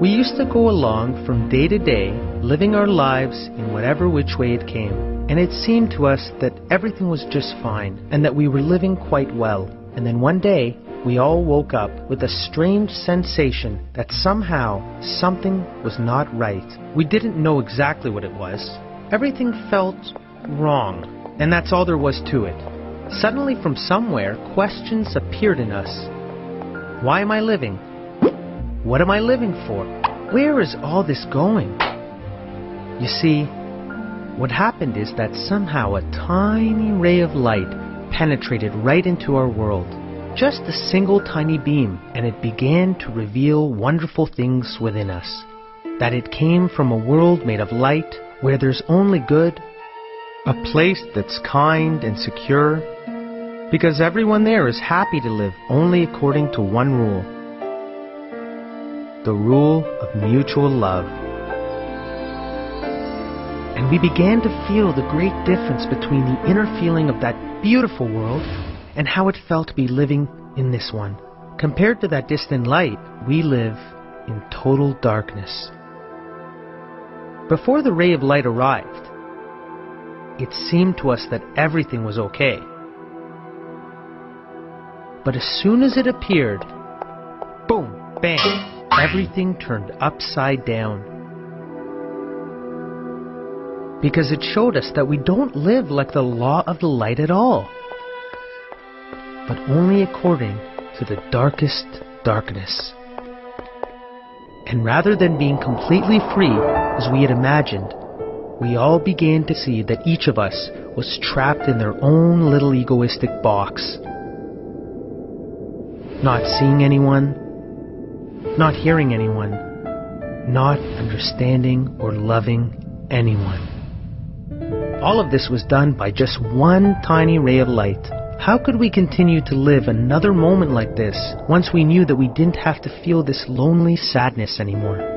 We used to go along from day to day, living our lives in whatever which way it came, and it seemed to us that everything was just fine, and that we were living quite well. And then one day, we all woke up with a strange sensation that somehow something was not right. We didn't know exactly what it was. Everything felt wrong, and that's all there was to it. Suddenly from somewhere, questions appeared in us. Why am I living? What am I living for? Where is all this going? You see, what happened is that somehow a tiny ray of light penetrated right into our world. Just a single tiny beam, and it began to reveal wonderful things within us. That it came from a world made of light, where there's only good, a place that's kind and secure, because everyone there is happy to live only according to one rule. The rule of mutual love. And we began to feel the great difference between the inner feeling of that beautiful world and how it felt to be living in this one. Compared to that distant light, we live in total darkness. Before the ray of light arrived, it seemed to us that everything was okay. But as soon as it appeared, boom, bam, everything turned upside down. Because it showed us that we don't live like the law of the light at all, but only according to the darkest darkness. And rather than being completely free, as we had imagined, we all began to see that each of us was trapped in their own little egoistic box. Not seeing anyone, not hearing anyone, not understanding or loving anyone. All of this was done by just one tiny ray of light. How could we continue to live another moment like this once we knew that we didn't have to feel this lonely sadness anymore?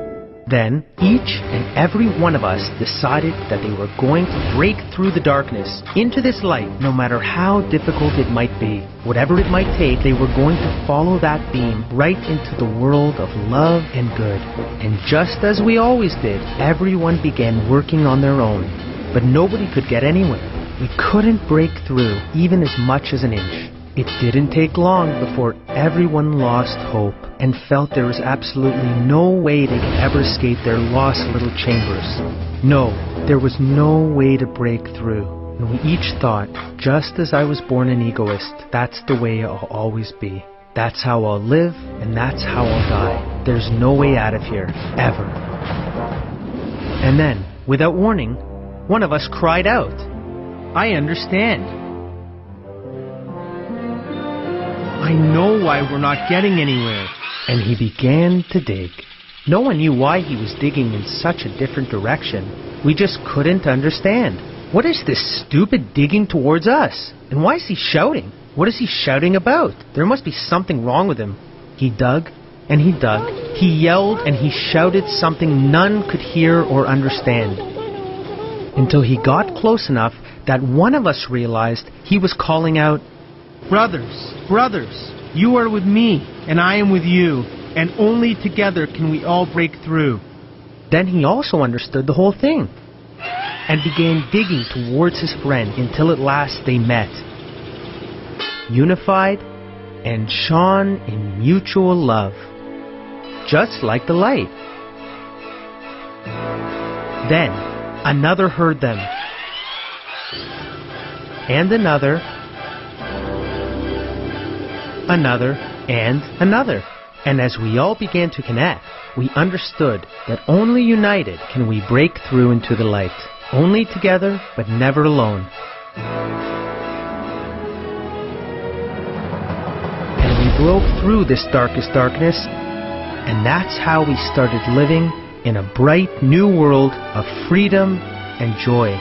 Then, each and every one of us decided that they were going to break through the darkness into this light, no matter how difficult it might be. Whatever it might take, they were going to follow that beam right into the world of love and good. And just as we always did, everyone began working on their own. But nobody could get anywhere. We couldn't break through even as much as an inch. It didn't take long before everyone lost hope and felt there was absolutely no way they could ever escape their lost little chambers. No, there was no way to break through. And we each thought, just as I was born an egoist, that's the way I'll always be. That's how I'll live, and that's how I'll die. There's no way out of here, ever. And then, without warning, one of us cried out, "I understand. I know why we're not getting anywhere." And he began to dig. No one knew why he was digging in such a different direction. We just couldn't understand. What is this stupid digging towards us? And why is he shouting? What is he shouting about? There must be something wrong with him. He dug and he dug. He yelled and he shouted something none could hear or understand. Until he got close enough that one of us realized he was calling out, "Brothers, brothers, you are with me, and I am with you, and only together can we all break through." Then he also understood the whole thing, and began digging towards his friend until at last they met, unified and shone in mutual love, just like the light. Then another heard them, and another, and another. And as we all began to connect, we understood that only united can we break through into the light. Only together, but never alone. And we broke through this darkest darkness, and that's how we started living in a bright new world of freedom and joy.